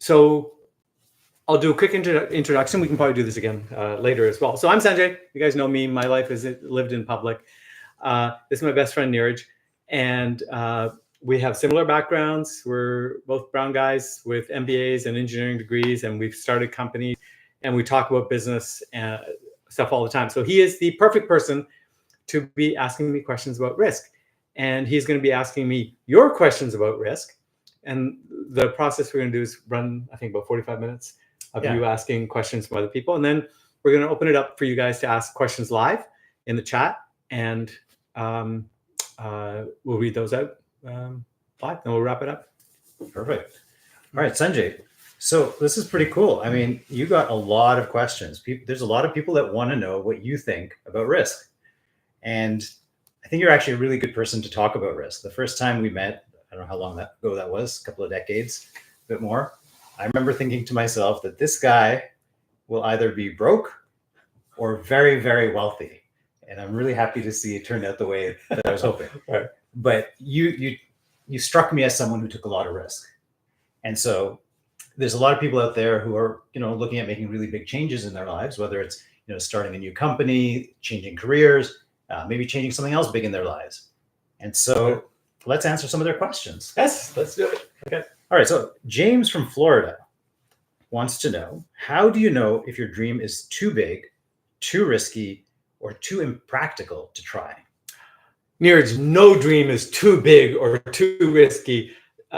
So I'll do a quick introduction. We can probably do this again later as well. So I'm Sanjay. You guys know me. My life is lived in public. This is my best friend, Neeraj. And we have similar backgrounds. We're both brown guys with MBAs and engineering degrees, and we've started companies, and we talk about business and stuff all the time. So he is the perfect person to be asking me questions about risk. And he's going to be asking me your questions about risk. And the process we're going to do is run, I think, about 45 minutes of you asking questions from other people. And then we're going to open it up for you guys to ask questions live in the chat. And we'll read those out live, and we'll wrap it up. Perfect. All right, Sanjay. So this is pretty cool. I mean, you got a lot of questions. There's a lot of people that want to know what you think about risk. And I think you're actually a really good person to talk about risk. The first time we met, I don't know how long ago that was, a couple of decades, a bit more. I remember thinking to myself that this guy will either be broke or very, very wealthy. And I'm really happy to see it turned out the way that I was hoping. Right. But you struck me as someone who took a lot of risk. And so there's a lot of people out there who are, looking at making really big changes in their lives, whether it's, starting a new company, changing careers, maybe changing something else big in their lives. And so let's answer some of their questions. Yes, let's do it. Okay. All right. So James from Florida wants to know, how do you know if your dream is too big, too risky, or too impractical to try? Neeraj, no dream is too big or too risky.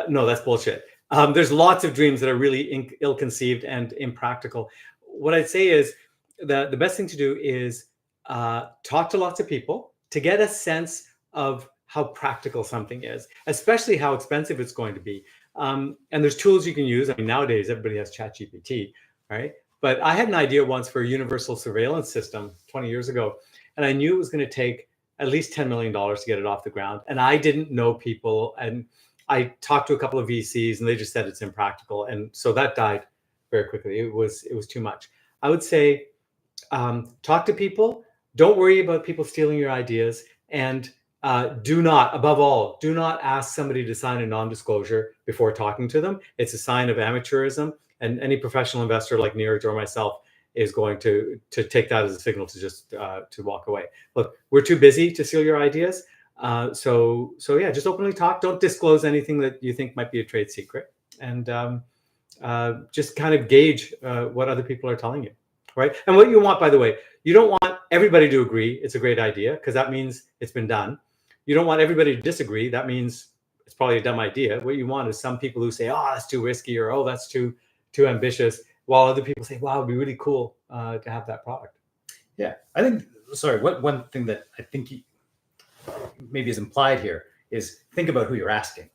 No, that's bullshit. There's lots of dreams that are really ill-conceived and impractical. What I'd say is that the best thing to do is talk to lots of people to get a sense of how practical something is, especially how expensive it's going to be. And there's tools you can use. I mean, nowadays, everybody has ChatGPT, right? But I had an idea once for a universal surveillance system 20 years ago, and I knew it was going to take at least $10 million to get it off the ground. And I didn't know people. And I talked to a couple of VCs, and they just said it's impractical. And so that died very quickly. It was too much. I would say talk to people. Don't worry about people stealing your ideas. And above all, do not ask somebody to sign a non-disclosure before talking to them. It's a sign of amateurism. And any professional investor like Neeraj or myself is going to take that as a signal to just to walk away. Look, we're too busy to steal your ideas. So yeah, just openly talk. Don't disclose anything that you think might be a trade secret, and just kind of gauge what other people are telling you, right? And what you want, by the way, you don't want everybody to agree it's a great idea, because that means it's been done. You don't want everybody to disagree. That means it's probably a dumb idea. What you want is some people who say, oh, that's too risky, or oh, that's too ambitious, while other people say, wow, it'd be really cool to have that product. Yeah, I think, one thing that I think maybe is implied here is think about who you're asking.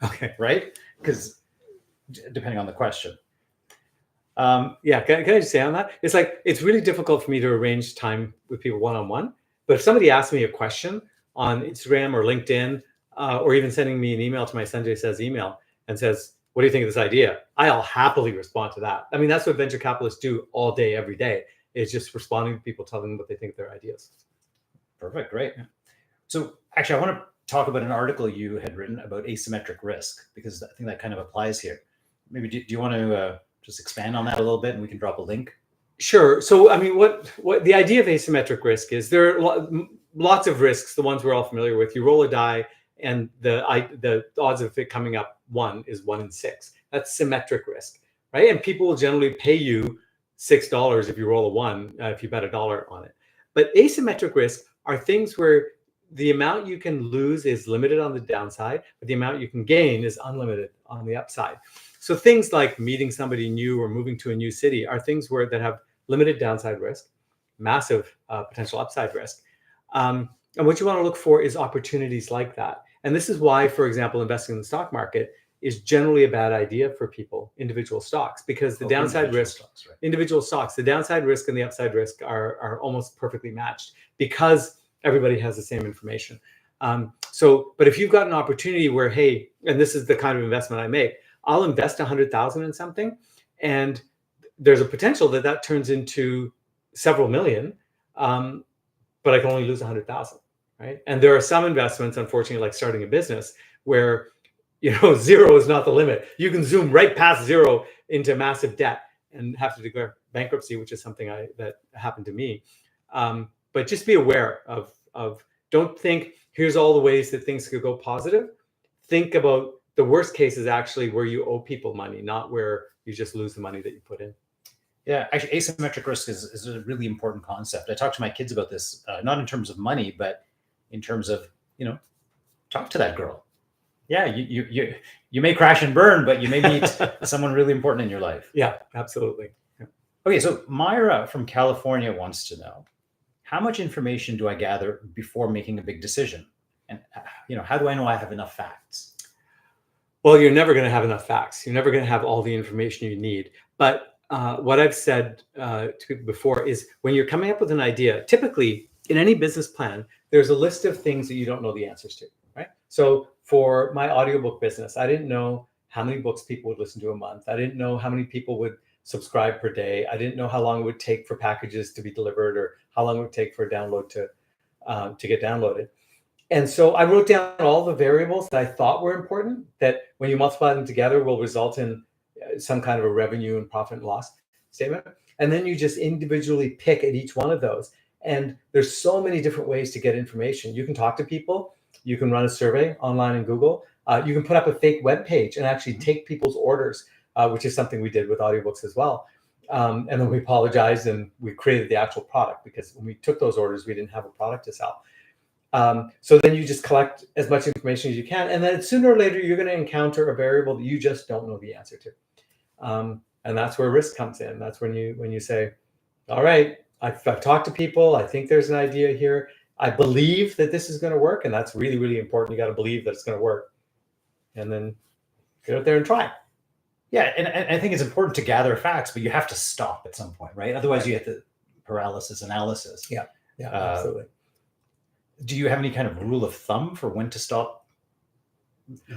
Okay. Right? Because depending on the question. Can I just say on that? It's like, it's really difficult for me to arrange time with people one-on-one. But if somebody asks me a question on Instagram or LinkedIn, or even sending me an email to my Sanjay Says email and says, what do you think of this idea? I'll happily respond to that. I mean, that's what venture capitalists do all day, every day. It's just responding to people, telling them what they think of their ideas. Perfect. Great. Yeah. So actually, I want to talk about an article you had written about asymmetric risk, because I think that kind of applies here. Maybe do you want to just expand on that a little bit, and we can drop a link? Sure. So, I mean, what the idea of asymmetric risk is, there are lots of risks, the ones we're all familiar with. You roll a die, and the odds of it coming up 1 is 1 in 6. That's symmetric risk, right? And people will generally pay you $6 if you roll a 1, if you bet $1 on it. But asymmetric risk are things where the amount you can lose is limited on the downside, but the amount you can gain is unlimited on the upside. So things like meeting somebody new or moving to a new city are things that have limited downside risk, massive potential upside risk. And what you want to look for is opportunities like that. And this is why, for example, investing in the stock market is generally a bad idea for people, individual stocks, because the downside risk, stocks, right? Individual stocks, the downside risk and the upside risk are almost perfectly matched, because everybody has the same information. But if you've got an opportunity where, hey, and this is the kind of investment I make, I'll invest 100,000 in something, and there's a potential that turns into several million, but I can only lose 100,000, right? And there are some investments, unfortunately, like starting a business, where 0 is not the limit. You can zoom right past 0 into massive debt and have to declare bankruptcy, which is something that happened to me. But just be aware of don't think here's all the ways that things could go positive. Think about the worst case is actually where you owe people money, not where you just lose the money that you put in. Yeah, actually, asymmetric risk is a really important concept. I talk to my kids about this, not in terms of money, but in terms of, talk to that girl. Yeah, you may crash and burn, but you may meet someone really important in your life. Yeah, absolutely. Yeah. Okay, so Myra from California wants to know, how much information do I gather before making a big decision? And how do I know I have enough facts? Well, you're never going to have enough facts. You're never going to have all the information you need. But what I've said to people before is when you're coming up with an idea, typically in any business plan, there's a list of things that you don't know the answers to, right? So for my audiobook business, I didn't know how many books people would listen to a month. I didn't know how many people would subscribe per day. I didn't know how long it would take for packages to be delivered or how long it would take for a download to get downloaded. And so I wrote down all the variables that I thought were important, that when you multiply them together will result in some kind of a revenue and profit and loss statement. And then you just individually pick at each one of those. And there's so many different ways to get information. You can talk to people. You can run a survey online in Google. You can put up a fake web page and actually take people's orders, which is something we did with audiobooks as well. And then we apologized and we created the actual product, because when we took those orders, we didn't have a product to sell. So then you just collect as much information as you can. And then sooner or later, you're going to encounter a variable that you just don't know the answer to. And that's where risk comes in. That's when you say, all right, I've talked to people. I think there's an idea here. I believe that this is going to work. And that's really, really important. You got to believe that it's going to work. And then get out there and try. Yeah. And I think it's important to gather facts, but you have to stop at some point, right? Otherwise, you get the paralysis analysis. Yeah, absolutely. Do you have any kind of rule of thumb for when to stop?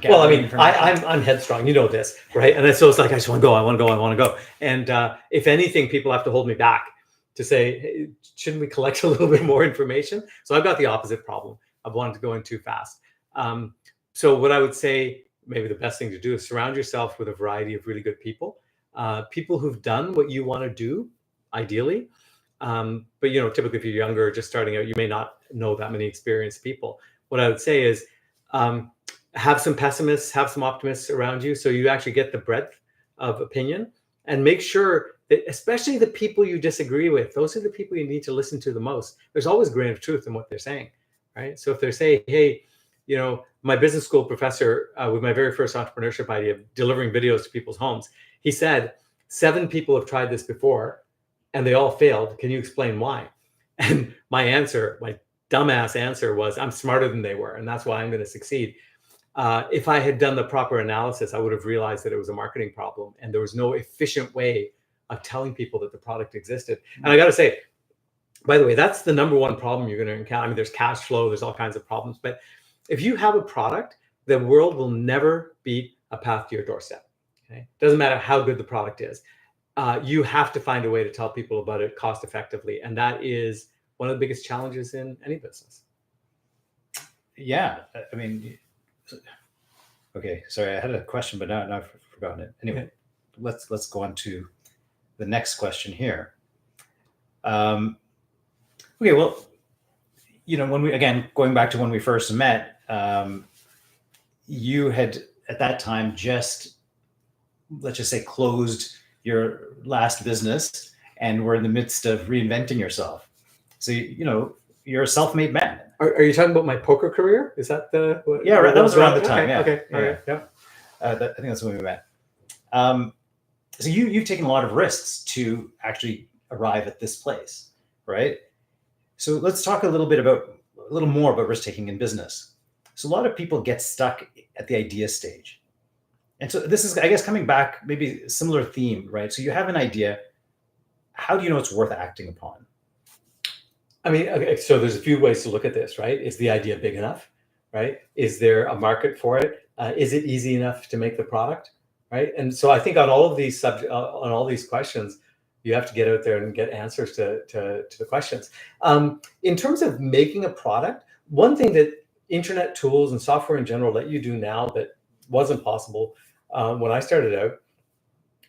Well, I mean, I'm headstrong, you know this, right? And so it's like, I just want to go, I want to go. And if anything, people have to hold me back to say, hey, shouldn't we collect a little bit more information? So I've got the opposite problem of wanting to go in too fast. So what I would say, maybe the best thing to do is surround yourself with a variety of really good people, people who've done what you want to do, ideally. But typically if you're younger, just starting out, you may not know that many experienced people. What I would say is have some pessimists, have some optimists around you, so you actually get the breadth of opinion, and make sure that especially the people you disagree with, those are the people you need to listen to the most. There's always a grain of truth in what they're saying, right? So if they're saying, hey, my business school professor with my very first entrepreneurship idea of delivering videos to people's homes, he said, 7 people have tried this before and they all failed. Can you explain why? And my dumbass answer was, I'm smarter than they were, and that's why I'm going to succeed. If I had done the proper analysis, I would have realized that it was a marketing problem and there was no efficient way of telling people that the product existed. And I got to say, by the way, that's the number one problem you're going to encounter. I mean, there's cash flow, there's all kinds of problems, but if you have a product, the world will never be a path to your doorstep. Okay? Doesn't matter how good the product is. You have to find a way to tell people about it cost effectively. And that is one of the biggest challenges in any business. Yeah. I mean, okay, sorry, I had a question, but now I've forgotten it. Anyway, okay. Let's go on to the next question here. Okay, well, going back to when we first met, you had at that time just, let's just say, closed your last business and were in the midst of reinventing yourself. So, you're a self-made man. Are you talking about my poker career? Is that the... Yeah, right. That was around the time. Okay. Yeah. All right. Yeah. I think that's when we met. So you've taken a lot of risks to actually arrive at this place, right? So let's talk a little more about risk taking in business. So a lot of people get stuck at the idea stage. And so this is, I guess, coming back, maybe a similar theme, right? So you have an idea. How do you know it's worth acting upon? I mean, okay, so there's a few ways to look at this, right? Is the idea big enough, right? Is there a market for it? Is it easy enough to make the product, right? And so I think on all of these on all these questions, you have to get out there and get answers to the questions. In terms of making a product, one thing that internet tools and software in general let you do now that wasn't possible when I started out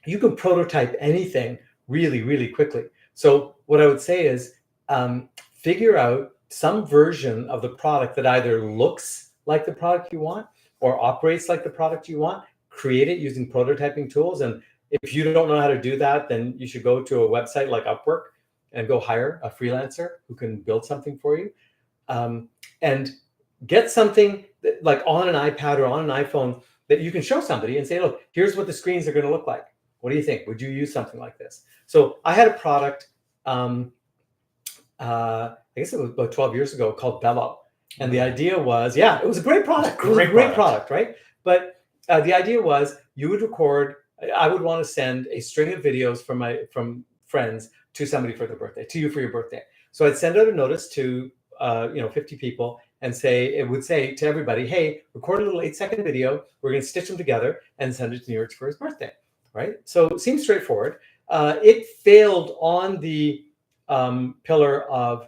you can prototype anything really, really quickly. So what I would say is figure out some version of the product that either looks like the product you want or operates like the product you want. Create it using prototyping tools. And if you don't know how to do that, then you should go to a website like Upwork and go hire a freelancer who can build something for you. And get something that, like on an iPad or on an iPhone, that you can show somebody and say, look, here's what the screens are going to look like. What do you think? Would you use something like this? So I had a product, I guess it was about 12 years ago, called Bello. And the idea was, yeah, it was a great product. It was a great product, right? But the idea was you would record, I would want to send a string of videos from friends to somebody for their birthday, to you for your birthday. So I'd send out a notice to 50 people and it would say to everybody, hey, record a little 8-second video. We're going to stitch them together and send it to New York for his birthday, right? So it seems straightforward. It failed on the pillar of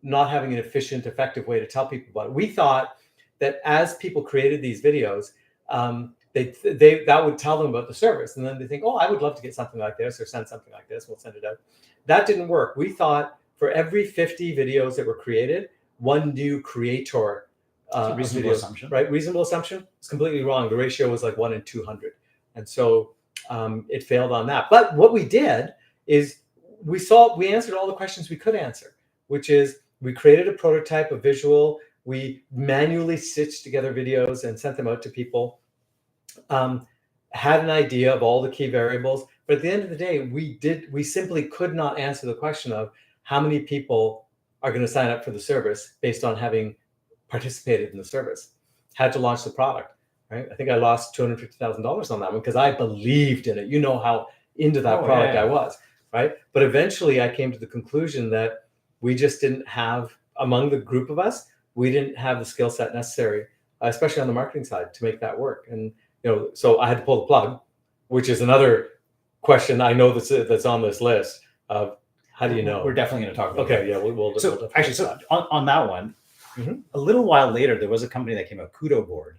not having an efficient, effective way to tell people about it. We thought that as people created these videos, that would tell them about the service. And then they think, oh, I would love to get something like this or send something like this. We'll send it out. That didn't work. We thought for every 50 videos that were created, one new creator. It's a reasonable assumption. Right? Reasonable assumption. It's completely wrong. The ratio was like 1 in 200. And so it failed on that. But what we did is we answered all the questions we could answer, which is we created a prototype, a visual. We manually stitched together videos and sent them out to people. Had an idea of all the key variables, but at the end of the day, we simply could not answer the question of how many people are going to sign up for the service based on having participated in the service. Had to launch the product, right? I think I lost $250,000 on that one because I believed in it. You know how into that product I was, right? But eventually I came to the conclusion that we just didn't have, among the group of us, we didn't have the skill set necessary, especially on the marketing side, to make that work. And so I had to pull the plug, which is another question I know that's on this list of how do you know? We're definitely going to talk about that. Okay, yeah, we'll actually, so on that one, a little while later, there was a company that came out, Kudo Board,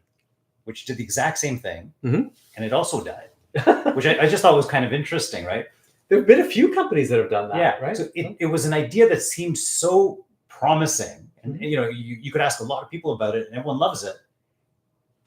which did the exact same thing, and it also died, which I just thought was kind of interesting, right? There have been a few companies that have done that, right? So it was an idea that seemed so promising, and you could ask a lot of people about it, and everyone loves it.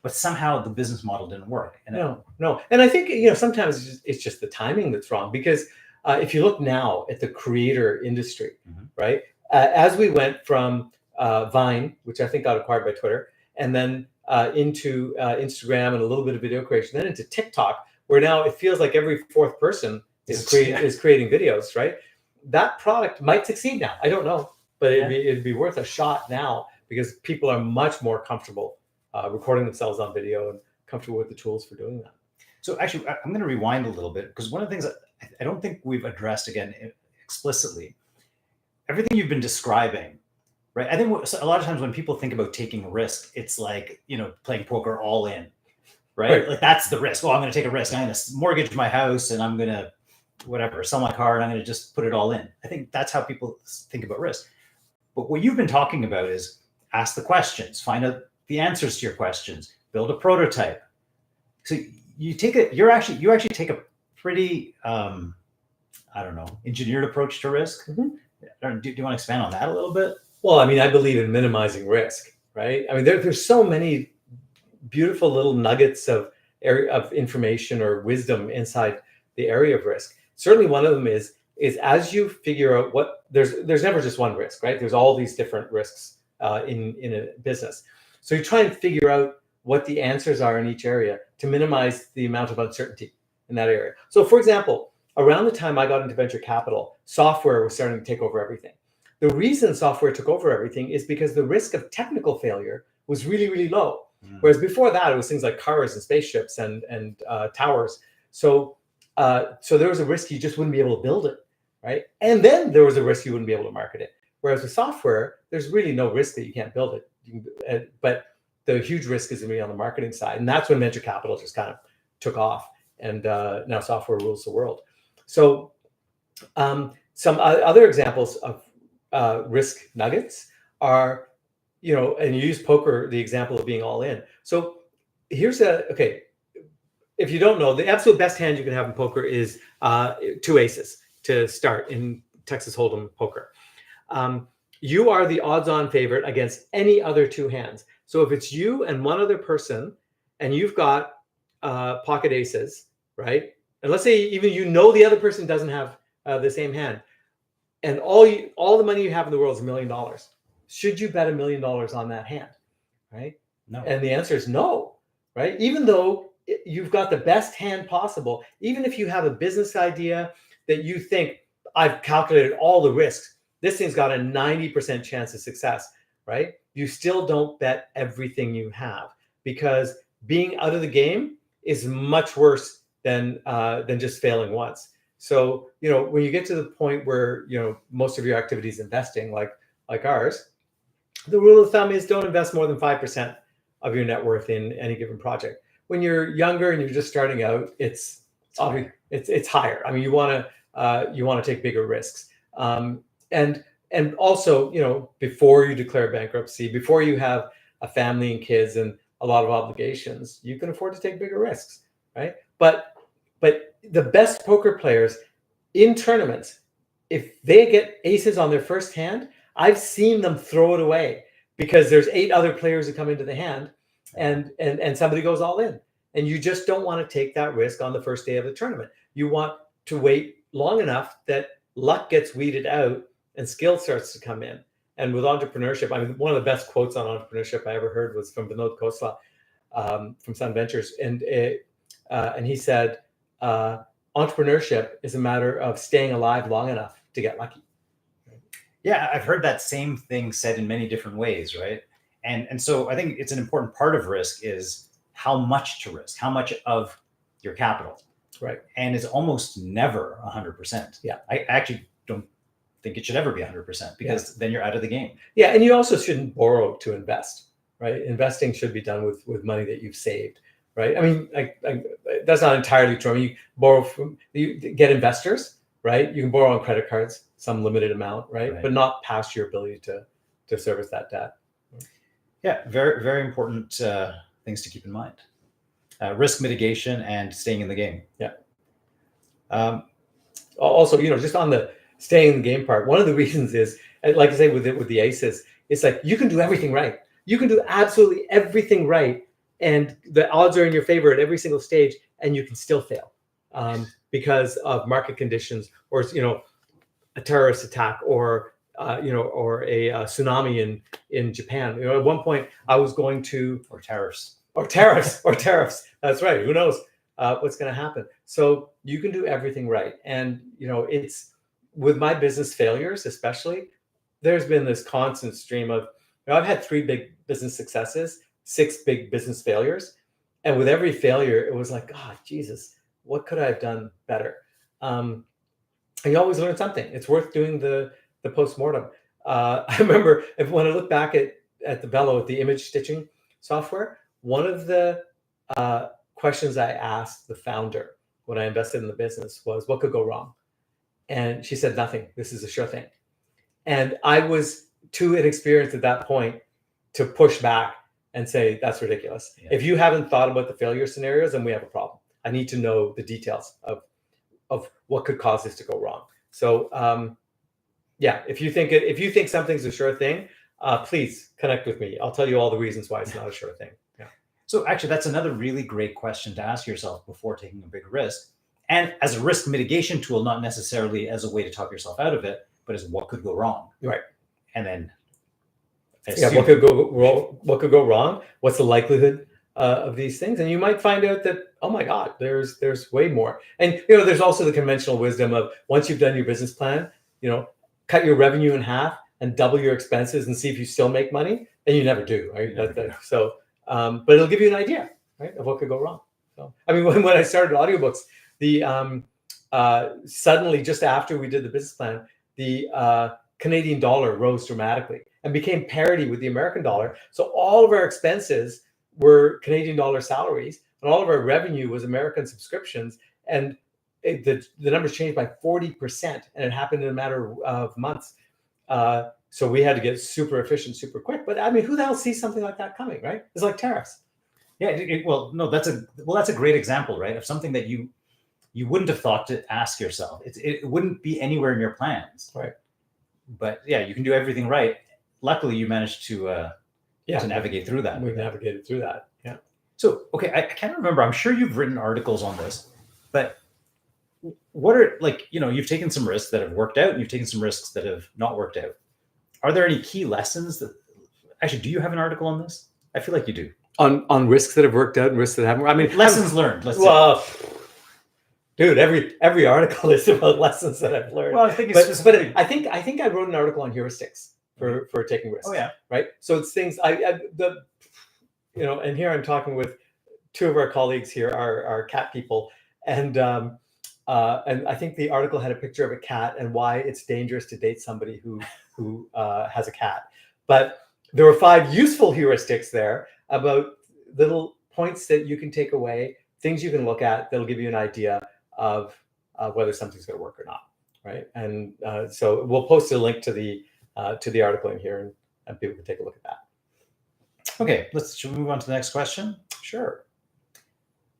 But somehow the business model didn't work. And no. And I think, sometimes it's just the timing that's wrong. Because if you look now at the creator industry, right? As we went from Vine, which I think got acquired by Twitter, and then into Instagram and a little bit of video creation, then into TikTok, where now it feels like every fourth person is creating videos, right? That product might succeed now. I don't know. But it'd be worth a shot now because people are much more comfortable recording themselves on video and comfortable with the tools for doing that. So actually, I'm going to rewind a little bit because one of the things that I don't think we've addressed again explicitly, everything you've been describing, right? I think a lot of times when people think about taking risk, it's like, playing poker all in, right? Like that's the risk. Oh, I'm going to take a risk. I'm going to mortgage my house and I'm going to sell my car and I'm going to just put it all in. I think that's how people think about risk. But what you've been talking about is ask the questions, find out the answers to your questions, build a prototype. So you actually take a pretty, engineered approach to risk. Do you want to expand on that a little bit? Well, I mean, I believe in minimizing risk, right? I mean, there's so many beautiful little nuggets of information or wisdom inside the area of risk. Certainly one of them is as you figure out there's never just one risk, right? There's all these different risks in a business. So you try and figure out what the answers are in each area to minimize the amount of uncertainty in that area. So for example, around the time I got into venture capital, software was starting to take over everything. The reason software took over everything is because the risk of technical failure was really, really low. Whereas before that, it was things like cars and spaceships and towers. So there was a risk you just wouldn't be able to build it, right? And then there was a risk you wouldn't be able to market it. Whereas with software, there's really no risk that you can't build it. But the huge risk is going to be on the marketing side. And that's when venture capital just kind of took off. And now software rules the world. So some other examples of risk nuggets are, and you use poker, the example of being all in. So here's if you don't know, the absolute best hand you can have in poker is two aces to start in Texas Hold'em poker. You are the odds-on favorite against any other two hands. So if it's you and one other person, and you've got pocket aces, right? And let's say even the other person doesn't have the same hand, and all the money you have in the world is $1 million. Should you bet $1 million on that hand, right? No. And the answer is no, right? Even though you've got the best hand possible, even if you have a business idea that you think, I've calculated all the risks, this thing's got a 90% chance of success, right? You still don't bet everything you have, because being out of the game is much worse than just failing once. So, when you get to the point where, most of your activity is investing, like ours, the rule of thumb is don't invest more than 5% of your net worth in any given project. When you're younger and you're just starting out, it's higher. I mean, you want to take bigger risks. And also, before you declare bankruptcy, before you have a family and kids and a lot of obligations, you can afford to take bigger risks, right? But the best poker players in tournaments, if they get aces on their first hand, I've seen them throw it away because there's 8 other players who come into the hand, and somebody goes all in. And you just don't want to take that risk on the first day of the tournament. You want to wait long enough that luck gets weeded out and skill starts to come in. And with entrepreneurship, I mean, one of the best quotes on entrepreneurship I ever heard was from Vinod Khosla from Sun Ventures. And he said, entrepreneurship is a matter of staying alive long enough to get lucky. Yeah, I've heard that same thing said in many different ways, right? And so I think it's an important part of risk is how much to risk, how much of your capital. Right. And it's almost never 100%. Yeah. I actually don't think it should ever be 100% because then you're out of the game. Yeah, and you also shouldn't borrow to invest, right? Investing should be done with money that you've saved, right? I mean, that's not entirely true. I mean, you get investors, right? You can borrow on credit cards, some limited amount, right? But not past your ability to service that debt. Yeah, very, very important things to keep in mind. Risk mitigation and staying in the game. Yeah. Also, just on the staying in the game part, one of the reasons is, like I say, with the aces, it's like you can do everything right. You can do absolutely everything right, and the odds are in your favor at every single stage, and you can still fail because of market conditions, or a terrorist attack, or or a tsunami in Japan. At one point, I was going to or tariffs. That's right. Who knows what's going to happen? So you can do everything right, and it's with my business failures, especially. There's been this constant stream of. I've had 3 big business successes, 6 big business failures, and with every failure, it was like, God, Jesus, what could I have done better? And you always learn something. It's worth doing the postmortem. I remember when I look back at the Velo, at the image stitching software, one of the questions I asked the founder when I invested in the business was, what could go wrong? And she said, nothing. This is a sure thing. And I was too inexperienced at that point to push back and say, that's ridiculous. Yeah. If you haven't thought about the failure scenarios, then we have a problem. I need to know the details of what could cause this to go wrong. So if you think something's a sure thing, please connect with me. I'll tell you all the reasons why it's not a sure thing. Yeah. So actually, that's another really great question to ask yourself before taking a big risk. And as a risk mitigation tool, not necessarily as a way to talk yourself out of it, but as what could go wrong. Right. And then what could go wrong? What's the likelihood of these things? And you might find out that, oh my God, there's way more. And there's also the conventional wisdom of, once you've done your business plan, cut your revenue in half and double your expenses and see if you still make money. And you never do, right? So, but it'll give you an idea, right, of what could go wrong. So, I mean, when I started audiobooks, suddenly, just after we did the business plan, the Canadian dollar rose dramatically and became parity with the American dollar. So all of our expenses were Canadian dollar salaries, and all of our revenue was American subscriptions. And the numbers changed by 40%, and it happened in a matter of months. So we had to get super efficient, super quick. But I mean, who the hell sees something like that coming, right? It's like tariffs. Yeah. Well, no, that's a great example, right? Of something that you wouldn't have thought to ask yourself. It wouldn't be anywhere in your plans. Right. But yeah, you can do everything right. Luckily, you managed to navigate through that. We navigated through that. Yeah. So, okay, I can't remember. I'm sure you've written articles on this, but what are, like, you've taken some risks that have worked out and you've taken some risks that have not worked out. Are there any key lessons that, actually, do you have an article on this? I feel like you do. On risks that have worked out and risks that haven't. I mean, lessons learned. Well, dude, every article is about lessons that I've learned. Well, I think but I think I wrote an article on heuristics for taking risks. Oh yeah. Right. So it's things and here I'm talking with two of our colleagues here, our cat people, and I think the article had a picture of a cat and why it's dangerous to date somebody who has a cat. But there were 5 useful heuristics there about little points that you can take away, things you can look at that'll give you an idea of whether something's going to work or not, right? And so we'll post a link to the article in here, and people can take a look at that. Okay, should we move on to the next question? Sure.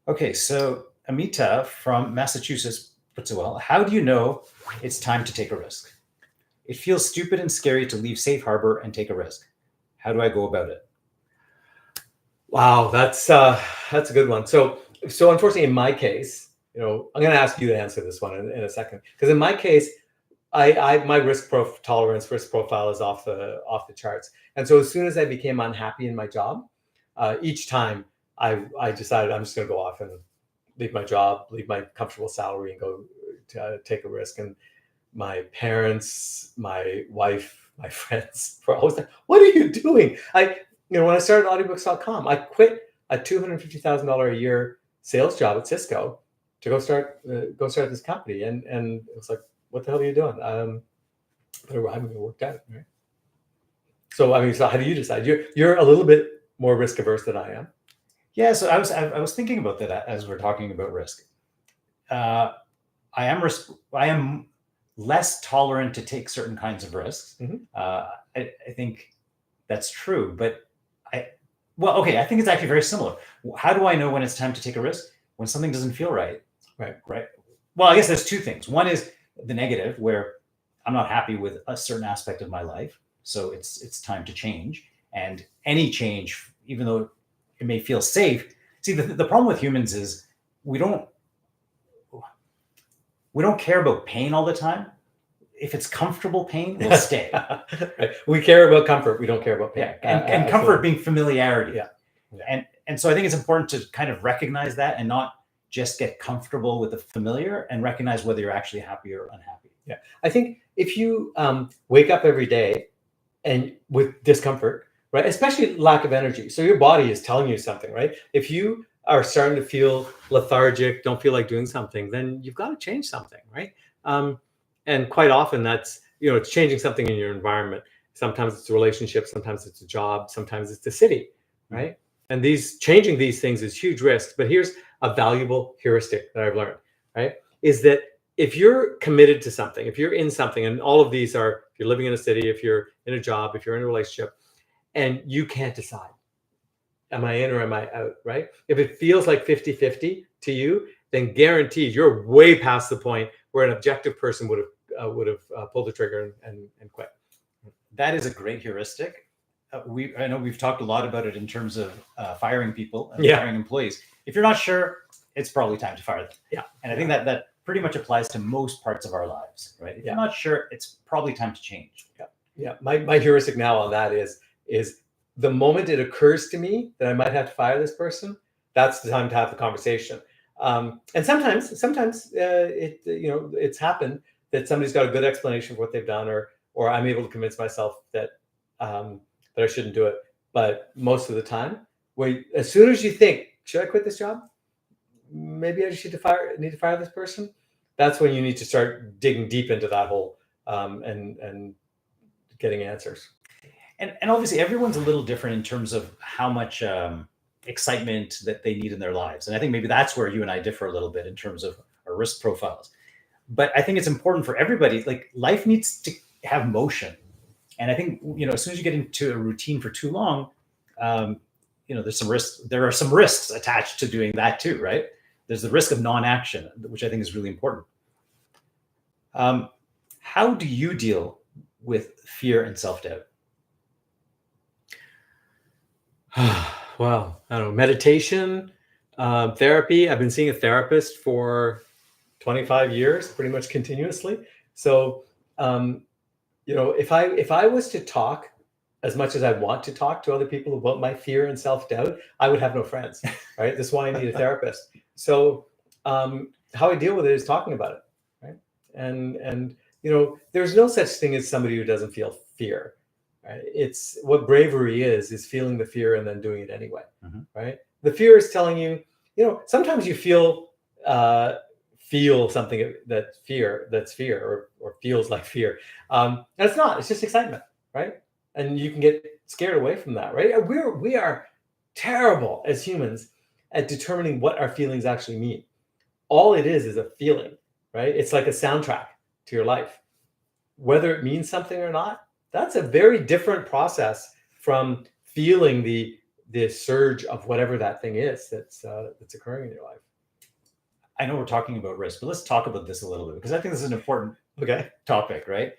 Okay, so Amita from Massachusetts puts it well. How do you know it's time to take a risk? It feels stupid and scary to leave safe harbor and take a risk. How do I go about it? Wow, that's a good one. So unfortunately, in my case, I'm going to ask you to answer this one in a second, because in my case, my risk tolerance, risk profile is off the charts. And so as soon as I became unhappy in my job, each time I decided I'm just going to go off and leave my job, leave my comfortable salary, and go to take a risk. And my parents, my wife, my friends were always like, "What are you doing?" When I started audiobooks.com, I quit a $250,000 a year sales job at Cisco to go start this company, and it was like, what the hell are you doing? But it worked out, right? So how do you decide? You're a little bit more risk averse than I am. Yeah, so I was thinking about that as we're talking about risk. I am less tolerant to take certain kinds of risks. Mm-hmm. I think that's true, but I think it's actually very similar. How do I know when it's time to take a risk? When something doesn't feel right. Right. Well, I guess there's 2 things. One is the negative, where I'm not happy with a certain aspect of my life, so it's time to change. And any change, even though it may feel safe. See, the problem with humans is we don't care about pain all the time. If it's comfortable pain, we'll stay. Right. We care about comfort. We don't care about pain. Yeah. And comfort being familiarity. Yeah. And so I think it's important to kind of recognize that and not just get comfortable with the familiar, and recognize whether you're actually happy or unhappy. Yeah. I think if you wake up every day and with discomfort, right, especially lack of energy, so your body is telling you something, right? If you are starting to feel lethargic, don't feel like doing something, then you've got to change something, right? And quite often that's, it's changing something in your environment. Sometimes it's a relationship, sometimes it's a job, sometimes it's the city, right? Mm-hmm. And changing these things is huge risk. But here's a valuable heuristic that I've learned, right? Is that if you're committed to something, if you're in something, and all of these are, if you're living in a city, if you're in a job, if you're in a relationship, and you can't decide, am I in or am I out, right? If it feels like 50-50 to you, then guaranteed you're way past the point where an objective person would have pulled the trigger and quit. That is a great heuristic. I know we've talked a lot about it in terms of firing people and firing employees. If you're not sure, it's probably time to fire them. Yeah. And I think that pretty much applies to most parts of our lives, right? If you're not sure, it's probably time to change. Yeah. Yeah. My heuristic now on that is the moment it occurs to me that I might have to fire this person, that's the time to have the conversation. And sometimes it's happened that somebody's got a good explanation for what they've done, or I'm able to convince myself that I shouldn't do it. But most of the time, as soon as you think, should I quit this job? Maybe I just need to fire this person. That's when you need to start digging deep into that hole and getting answers. And obviously everyone's a little different in terms of how much excitement that they need in their lives. And I think maybe that's where you and I differ a little bit in terms of our risk profiles. But I think it's important for everybody. Like, life needs to have motion. And I think, as soon as you get into a routine for too long, there's some risks. There are some risks attached to doing that too, right? There's the risk of non-action, which I think is really important. How do you deal with fear and self-doubt? Well, I don't know, meditation, therapy. I've been seeing a therapist for 25 years, pretty much continuously. So, if I was to talk as much as I want to talk to other people about my fear and self-doubt, I would have no friends, right? That's why I need a therapist. So, how I deal with it is talking about it, right? And there's no such thing as somebody who doesn't feel fear. Right? It's what bravery is feeling the fear and then doing it anyway, right? The fear is telling you, sometimes you feel something that's fear or feels like fear. And it's not, it's just excitement, right? And you can get scared away from that, right? We are terrible as humans at determining what our feelings actually mean. All it is a feeling, right? It's like a soundtrack to your life. Whether it means something or not, that's a very different process from feeling the surge of whatever that thing is that's occurring in your life. I know we're talking about risk, but let's talk about this a little bit, because I think this is an important topic, right?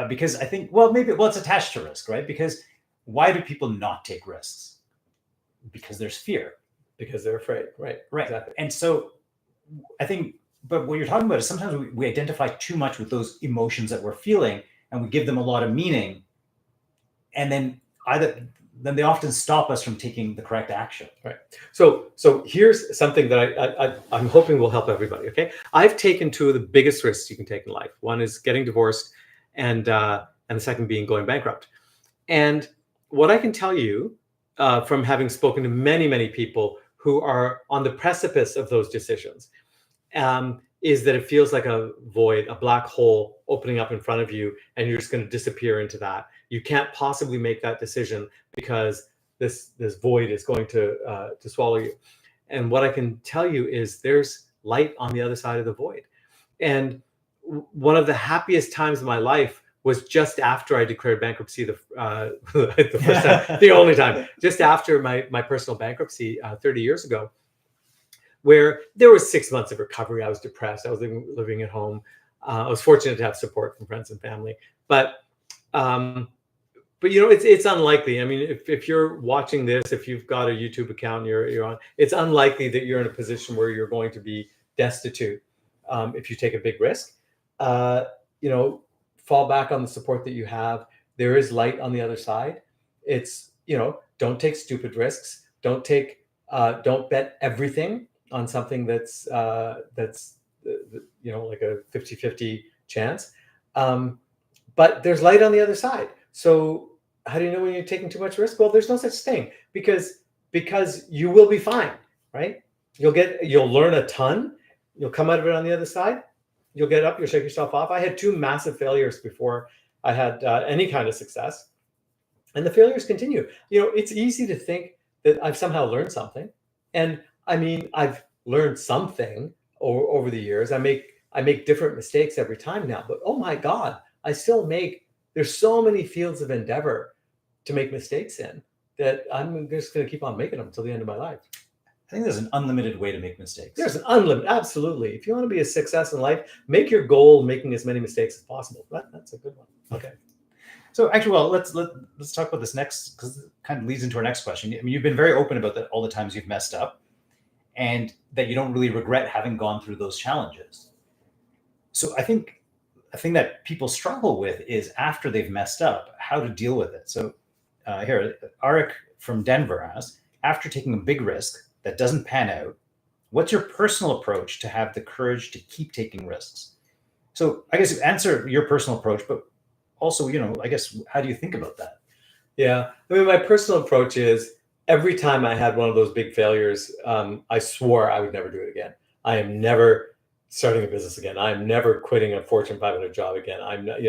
Because I think, it's attached to risk, right? Because why do people not take risks? Because there's fear. Because they're afraid, right? Right. Exactly. And so I think, but what you're talking about is sometimes we identify too much with those emotions that we're feeling, and we give them a lot of meaning, and then they often stop us from taking the correct action. Right. So here's something that I'm hoping will help everybody. Okay. I've taken two of the biggest risks you can take in life. One is getting divorced, and the second being going bankrupt. And what I can tell you from having spoken to many, many people who are on the precipice of those decisions, is that it feels like a void, a black hole opening up in front of you, and you're just going to disappear into that. You can't possibly make that decision because this void is going to swallow you. And what I can tell you is there's light on the other side of the void. And one of the happiest times of my life was just after I declared bankruptcy the first time, the only time, just after my personal bankruptcy 30 years ago, where there was 6 months of recovery. I was depressed. I was living at home. I was fortunate to have support from friends and family, but it's unlikely. I mean, if you're watching this, if you've got a YouTube account, you're on, it's unlikely that you're in a position where you're going to be destitute if you take a big risk. Fall back on the support that you have. There is light on the other side. It's, don't take stupid risks. Don't bet everything on something that's like a 50-50 chance. But there's light on the other side. So how do you know when you're taking too much risk? Well, there's no such thing, because you will be fine, right? You'll learn a ton. You'll come out of it on the other side. You'll get up, you'll shake yourself off. I had 2 massive failures before I had any kind of success. And the failures continue. It's easy to think that I've somehow learned something. And I mean, I've learned something over the years. I make different mistakes every time now, but oh my God, there's so many fields of endeavor to make mistakes in that I'm just going to keep on making them until the end of my life. I think there's an unlimited way to make mistakes. There's an unlimited, absolutely. If you want to be a success in life, make your goal making as many mistakes as possible. That's a good one. Okay. So actually, let's talk about this next, because it kind of leads into our next question. I mean, you've been very open about that, all the times you've messed up, and that you don't really regret having gone through those challenges. So I think a thing that people struggle with is, after they've messed up, how to deal with it. So here, Arik from Denver asks, after taking a big risk that doesn't pan out, what's your personal approach to have the courage to keep taking risks? So I guess answer your personal approach, but also, I guess, how do you think about that? Yeah. I mean, my personal approach is, every time I had one of those big failures, I swore I would never do it again. I am never starting a business again. I'm never quitting a Fortune 500 job again. I'm not,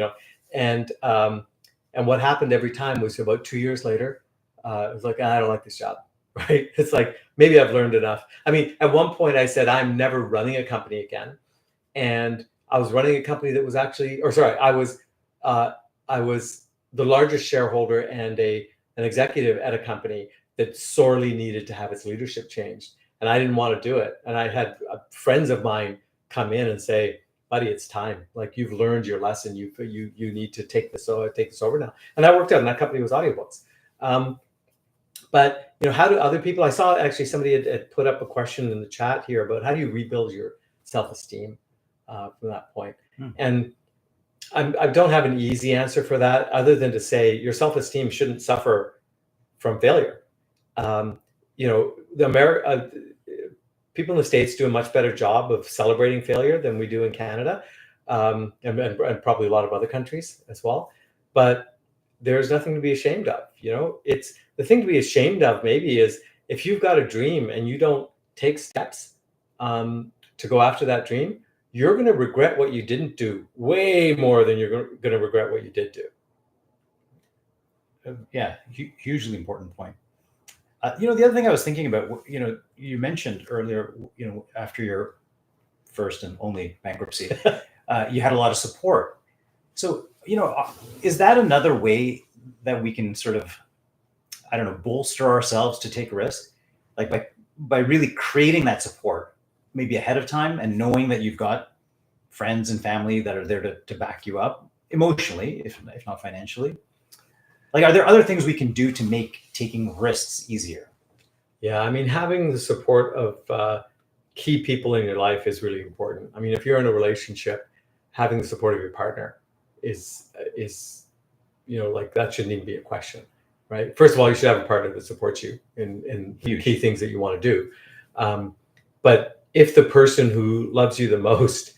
and what happened every time was, about 2 years later, it was like, I don't like this job, right? It's like, maybe I've learned enough. I mean, at one point I said, I'm never running a company again. And I was running a company that was I was the largest shareholder and an executive at a company that sorely needed to have its leadership changed. And I didn't want to do it. And I had friends of mine come in and say, buddy, it's time. Like, you've learned your lesson. You need to take this over now. And that worked out. And that company was audiobooks. But, how do other people, I saw actually somebody had put up a question in the chat here about how do you rebuild your self-esteem from that point. And I don't have an easy answer for that, other than to say your self-esteem shouldn't suffer from failure. People in the States do a much better job of celebrating failure than we do in Canada, and probably a lot of other countries as well. But there's nothing to be ashamed of. It's the thing to be ashamed of maybe is if you've got a dream and you don't take steps to go after that dream, you're going to regret what you didn't do way more than you're going to regret what you did do. Yeah, hugely important point. The other thing I was thinking about, you mentioned earlier, after your first and only bankruptcy, you had a lot of support. So, is that another way that we can sort of, bolster ourselves to take a risk? Like by really creating that support maybe ahead of time and knowing that you've got friends and family that are there to back you up emotionally, if not financially. Like, are there other things we can do to make taking risks easier? Yeah, I mean, having the support of key people in your life is really important. I mean, if you're in a relationship, having the support of your partner is like, that shouldn't even be a question, right? First of all, you should have a partner that supports you in key things that you want to do. But if the person who loves you the most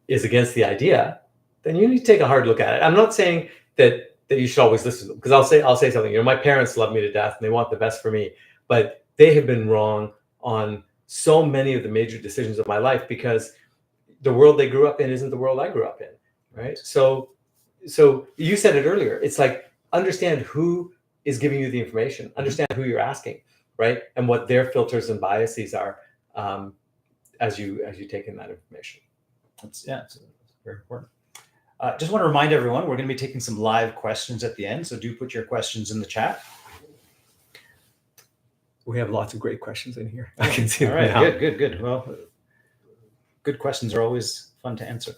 is against the idea, then you need to take a hard look at it. I'm not saying that you should always listen to them, because I'll say something. My parents love me to death and they want the best for me, but they have been wrong on so many of the major decisions of my life, because the world they grew up in isn't the world I grew up in, right? So you said it earlier. It's like, understand who is giving you the information, understand who you're asking, right? And what their filters and biases are as you take in that information. It's very important. Just want to remind everyone, we're going to be taking some live questions at the end, so do put your questions in the chat. We have lots of great questions in here. I can see them. All right, good. Well, good questions are always fun to answer.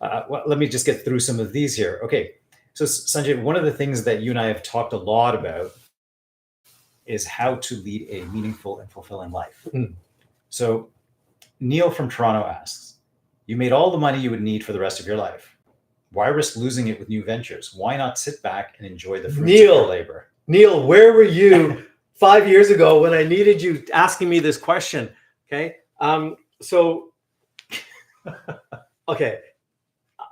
Let me just get through some of these here. Okay, so Sanjay, one of the things that you and I have talked a lot about is how to lead a meaningful and fulfilling life. So Neil from Toronto asks, you made all the money you would need for the rest of your life. Why risk losing it with new ventures? Why not sit back and enjoy the fruits of your labor? Neil, where were you 5 years ago when I needed you asking me this question? Okay. Okay.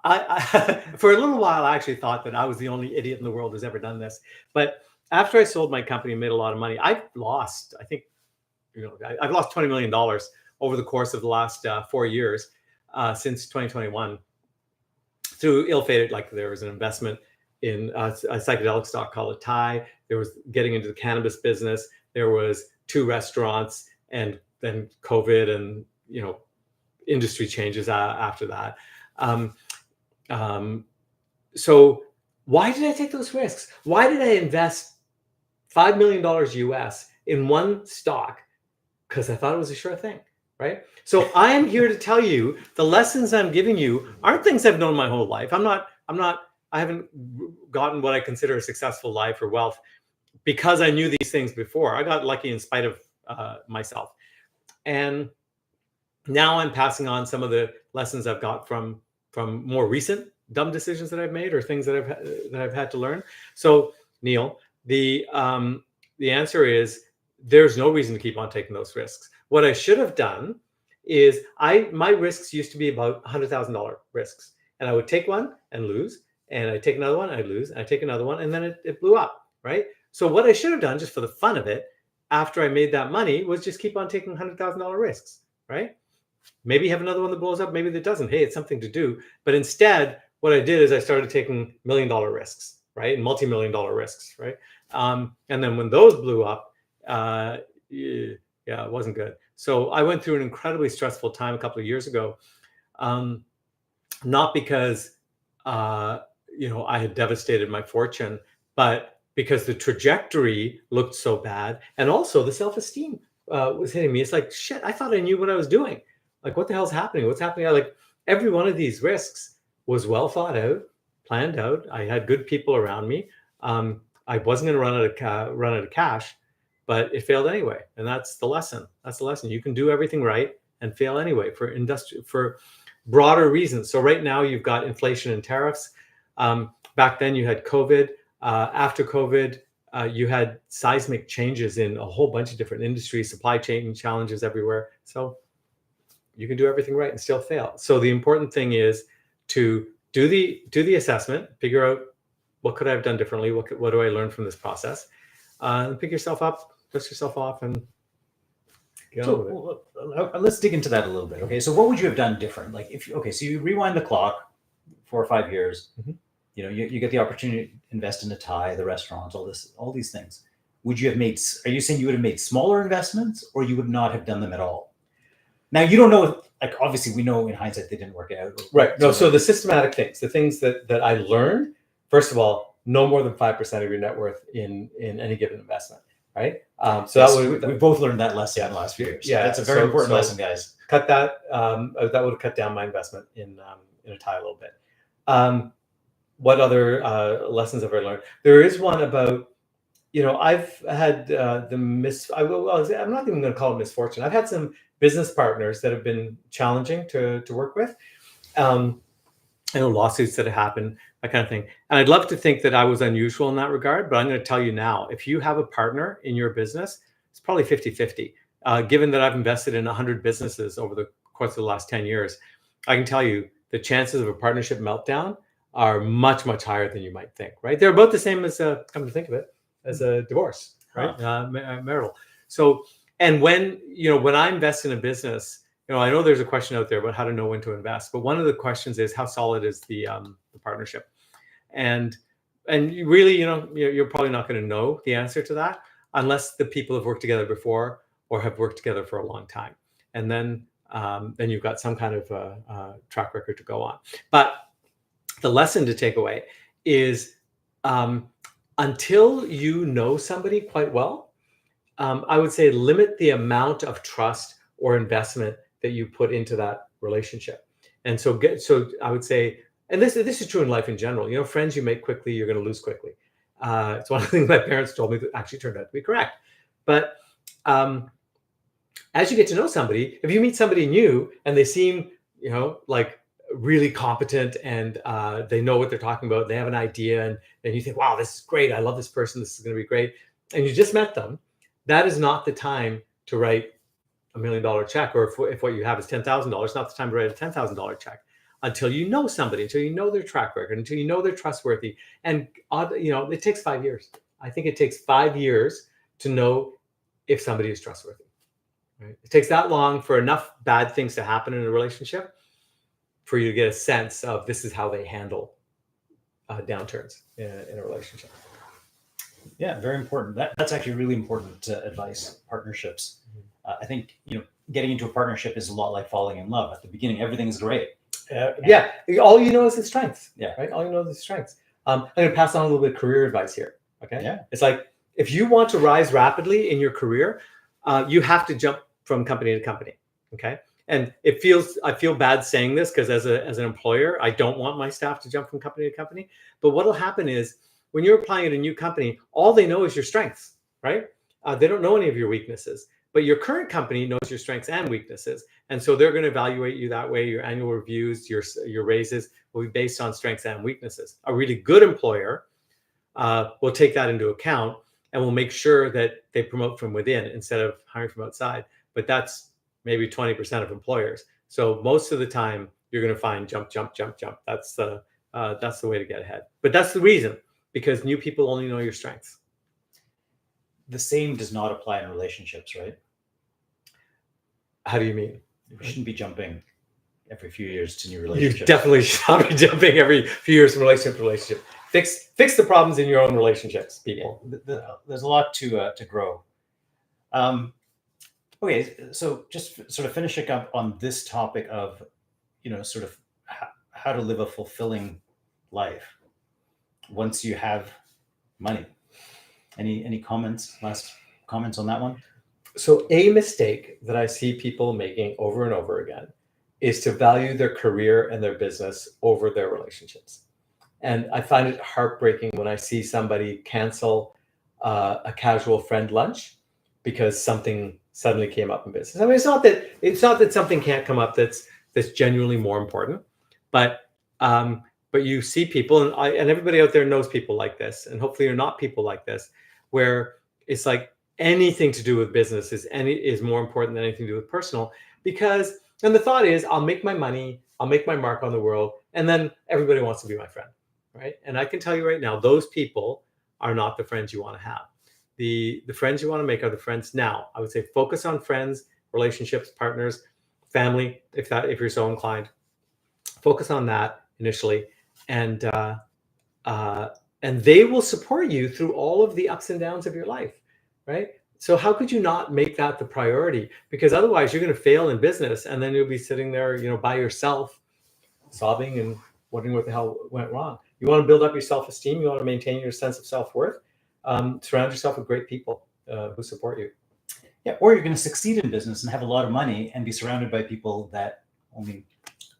I for a little while, I actually thought that I was the only idiot in the world who's ever done this. But after I sold my company and made a lot of money, I've lost $20 million over the course of the last 4 years since 2021. Through ill-fated, like there was an investment in a psychedelic stock called Atai. There was getting into the cannabis business. There was 2 restaurants, and then COVID and industry changes after that. So why did I take those risks? Why did I invest $5 million US in one stock? Because I thought it was a sure thing. Right. So I am here to tell you the lessons I'm giving you aren't things I've known my whole life. I haven't gotten what I consider a successful life or wealth because I knew these things before. I got lucky in spite of myself. And now I'm passing on some of the lessons I've got from more recent dumb decisions that I've made or things that I've had to learn. So Neil, the answer is there's no reason to keep on taking those risks. What I should have done is my risks used to be about $100,000 risks, and I would take one and lose, and I take another one, I'd lose, and I take another one, and then it blew up, right? So what I should have done, just for the fun of it, after I made that money, was just keep on taking $100,000 risks, right? Maybe have another one that blows up, maybe that doesn't. Hey, it's something to do. But instead, what I did is I started taking $1 million risks, right? And multi-million-dollar risks, right? And then when those blew up, it wasn't good. So I went through an incredibly stressful time a couple of years ago, not because I had devastated my fortune, but because the trajectory looked so bad, and also the self-esteem was hitting me. It's like, shit, I thought I knew what I was doing. Like, what the hell's happening? What's happening? Like, every one of these risks was well thought out, planned out. I had good people around me. I wasn't going to run out of cash, but it failed anyway. And that's the lesson. That's the lesson. You can do everything right and fail anyway for broader reasons. So right now you've got inflation and tariffs. Back then you had COVID. After COVID, you had seismic changes in a whole bunch of different industries, supply chain challenges everywhere. So you can do everything right and still fail. So the important thing is to do the assessment, figure out what could I have done differently, what do I learn from this process, and pick yourself up, dust yourself off, and get on with it. Let's dig into that a little bit. Okay, so what would you have done different? Like, so you rewind the clock 4 or 5 years. Mm-hmm. You know, you get the opportunity to invest in a Thai, the restaurants, all these things. Would you have made? Are you saying you would have made smaller investments, or you would not have done them at all? Now, you don't know. Like, obviously, we know in hindsight they didn't work out. Right. No. So the systematic things, the things that I learned. First of all, no more than 5% of your net worth in any given investment. Right. So yes, we both learned that lesson in the last few years. Yeah, that's a very important lesson, guys. Cut that. That would have cut down my investment in a Thai a little bit. What other lessons have I learned? There is one about, I've had I'm not even going to call it misfortune. I've had some business partners that have been challenging to work with. I know lawsuits that have happened, that kind of thing. And I'd love to think that I was unusual in that regard, but I'm going to tell you now, if you have a partner in your business, it's probably 50-50. Given that I've invested in 100 businesses over the course of the last 10 years, I can tell you the chances of a partnership meltdown are much, much higher than you might think, right? They're about the same as, come to think of it, as a divorce, right? Marital. So, and when I invest in a business, I know there's a question out there about how to know when to invest, but one of the questions is how solid is the partnership, and you really, you're probably not going to know the answer to that unless the people have worked together before or have worked together for a long time, and then you've got some kind of track record to go on. But the lesson to take away is until you know somebody quite well, I would say limit the amount of trust or investment that you put into that relationship. And so I would say, and this is true in life in general, friends you make quickly, you're going to lose quickly. It's one of the things my parents told me that actually turned out to be correct. But as you get to know somebody, if you meet somebody new and they seem, like really competent and they know what they're talking about, they have an idea, and you think, wow, this is great. I love this person. This is going to be great. And you just met them. That is not the time to write $1 million check, or if what you have is $10,000, not the time to write a $10,000 check until you know somebody, until you know their track record, until you know they're trustworthy. And it takes 5 years. I think it takes 5 years to know if somebody is trustworthy. Right? It takes that long for enough bad things to happen in a relationship for you to get a sense of this is how they handle downturns in a relationship. Yeah, very important. That's actually really important advice. Partnerships. I think getting into a partnership is a lot like falling in love. At the beginning, everything's great. Yeah, all you know is the strengths. Yeah, right. All you know is the strengths. I'm going to pass on a little bit of career advice here. Okay. Yeah. It's like if you want to rise rapidly in your career, you have to jump from company to company. Okay. And I feel bad saying this because as an employer, I don't want my staff to jump from company to company. But what'll happen is when you're applying at a new company, all they know is your strengths, right? They don't know any of your weaknesses. But your current company knows your strengths and weaknesses. And so they're going to evaluate you that way. Your annual reviews, your raises will be based on strengths and weaknesses. A really good employer will take that into account and will make sure that they promote from within instead of hiring from outside. But that's maybe 20% of employers. So most of the time you're going to find jump. That's the way to get ahead. But that's the reason, because new people only know your strengths. The same does not apply in relationships, right? How do you mean? You shouldn't be jumping every few years to new relationships. You definitely should not be jumping every few years from relationship to relationship. Fix the problems in your own relationships, people. Yeah, there's a lot to grow. Okay, so just sort of finishing up on this topic of, sort of how to live a fulfilling life once you have money. Any comments? Last comments on that one? So a mistake that I see people making over and over again is to value their career and their business over their relationships. And I find it heartbreaking when I see somebody cancel a casual friend lunch because something suddenly came up in business. I mean, it's not that something can't come up that's genuinely more important, but you see people, and everybody out there knows people like this, and hopefully you're not people like this, where it's like anything to do with business is more important than anything to do with personal, because and the thought is I'll make my money, I'll make my mark on the world, and then everybody wants to be my friend, right? And I can tell you right now, those people are not the friends you want to have. The friends you want to make are the friends now. I would say focus on friends, relationships, partners, family, if you're so inclined. Focus on that initially, and they will support you through all of the ups and downs of your life, right? So how could you not make that the priority? Because otherwise you're going to fail in business, and then you'll be sitting there, by yourself, sobbing and wondering what the hell went wrong. You want to build up your self-esteem. You want to maintain your sense of self-worth. Surround yourself with great people who support you. Yeah, or you're going to succeed in business and have a lot of money and be surrounded by people that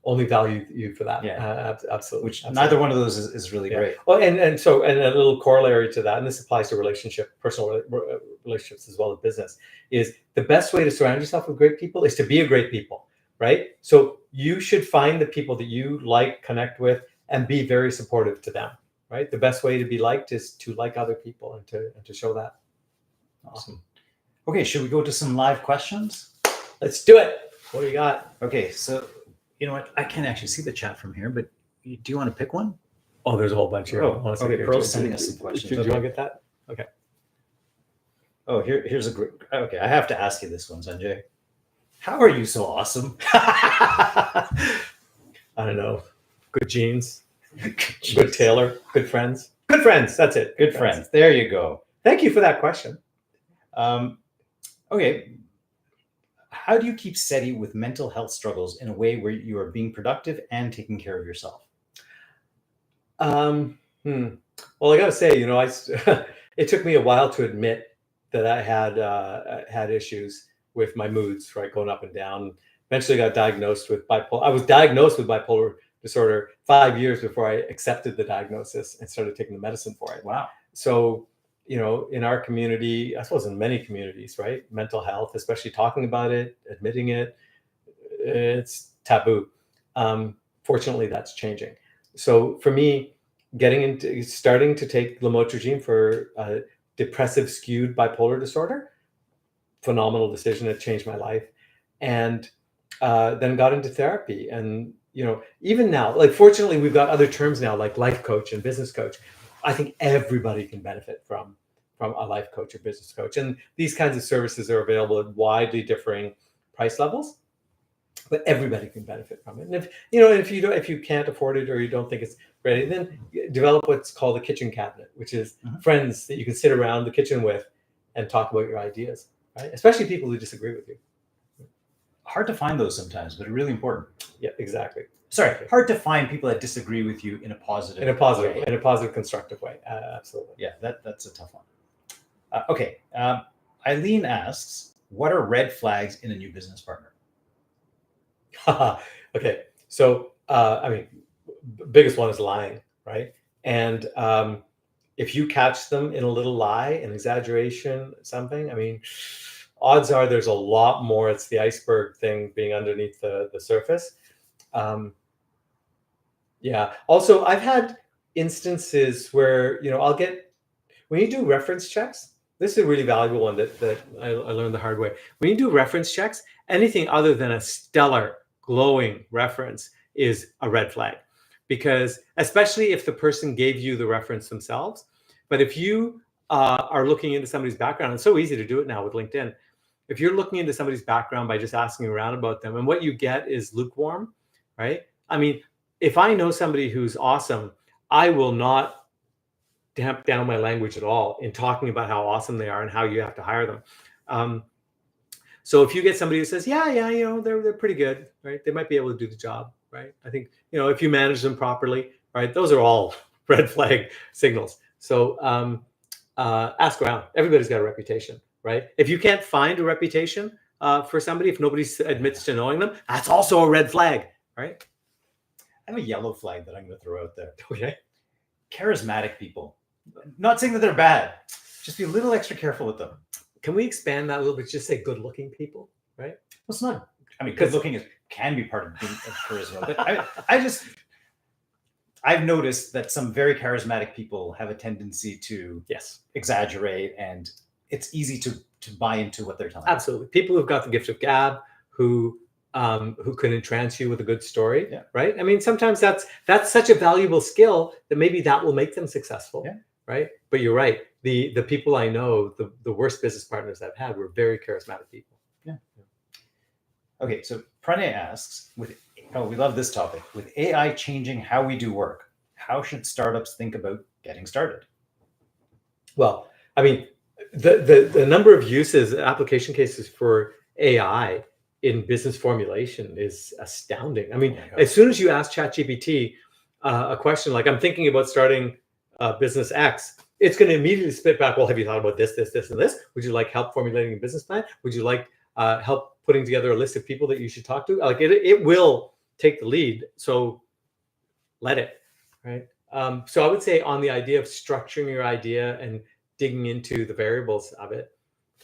only value you for that. Yeah, absolutely. Which neither one of those is really great. Well, and a little corollary to that, and this applies to personal relationships as well as business, is the best way to surround yourself with great people is to be a great people, right? So you should find the people that you like, connect with, and be very supportive to them, right? The best way to be liked is to like other people and to show that. Awesome. Okay, should we go to some live questions? Let's do it. What do you got? Okay, so you know what? I can't actually see the chat from here, but do you want to pick one? Oh, there's a whole bunch here. Okay, Pearl's sending us some questions. Do you want to get that? Okay. Oh, here's a great. Okay, I have to ask you this one, Sanjay. How are you so awesome? I don't know. Good genes, good tailor, good friends. Good friends. That's it. Good friends. There you go. Thank you for that question. Okay. How do you keep steady with mental health struggles in a way where you are being productive and taking care of yourself? Well, I got to say, it took me a while to admit that I had issues with my moods, right, going up and down. Eventually got diagnosed with bipolar. I was diagnosed with bipolar disorder 5 years before I accepted the diagnosis and started taking the medicine for it. Wow. So, in our community, I suppose in many communities, right, mental health, especially talking about it, admitting it, it's taboo. Fortunately, that's changing. So for me, starting to take lamotrigine for depressive skewed bipolar disorder, phenomenal decision. It changed my life. And then got into therapy. And, even now, like, fortunately, we've got other terms now, like life coach and business coach. I think everybody can benefit from a life coach or business coach. And these kinds of services are available at widely differing price levels, but everybody can benefit from it. And if you can't afford it or you don't think it's ready, then develop what's called a kitchen cabinet, which is friends that you can sit around the kitchen with and talk about your ideas, right? Especially people who disagree with you. Hard to find those sometimes, but really important. Yeah, exactly. Sorry, hard to find people that disagree with you in a positive constructive way. Absolutely. Yeah, that's a tough one. Okay. Eileen asks, what are red flags in a new business partner? Okay. So, biggest one is lying, right? And if you catch them in a little lie, an exaggeration, something, odds are there's a lot more. It's the iceberg thing being underneath the surface. Yeah. Also, I've had instances where, when you do reference checks, this is a really valuable one that I learned the hard way. When you do reference checks, anything other than a stellar, glowing reference is a red flag, because especially if the person gave you the reference themselves. But if you are looking into somebody's background, it's so easy to do it now with LinkedIn. If you're looking into somebody's background by just asking around about them, and what you get is lukewarm, right? If I know somebody who's awesome, I will not damp down my language at all in talking about how awesome they are and how you have to hire them. So if you get somebody who says, yeah, they're pretty good, right? They might be able to do the job, right? I think, if you manage them properly, right? Those are all red flag signals. So ask around. Everybody's got a reputation, right? If you can't find a reputation for somebody, if nobody admits to knowing them, that's also a red flag, right? I have a yellow flag that I'm going to throw out there. Okay. Charismatic people. Not saying that they're bad. Just be a little extra careful with them. Can we expand that a little bit? Just say good-looking people, right? Well, it's not. I mean, good looking can be part of charisma, but I've noticed that some very charismatic people have a tendency to exaggerate, and it's easy to buy into what they're telling. Absolutely, people who've got the gift of gab, who can entrance you with a good story, right? I mean, sometimes that's such a valuable skill that maybe that will make them successful, right? But you're right. The people I know, the worst business partners I've had were very charismatic people. Yeah. Okay, so Pranay asks, we love this topic. With AI changing how we do work, how should startups think about getting started? Well, I mean, the number of uses, application cases for AI in business formulation is astounding. I mean, as soon as you ask ChatGPT a question like, I'm thinking about starting business X, it's going to immediately spit back, well, have you thought about this, this, this, and this? Would you like help formulating a business plan? Would you like help putting together a list of people that you should talk to? Like it will take the lead. So let it, right? So I would say on the idea of structuring your idea and digging into the variables of it,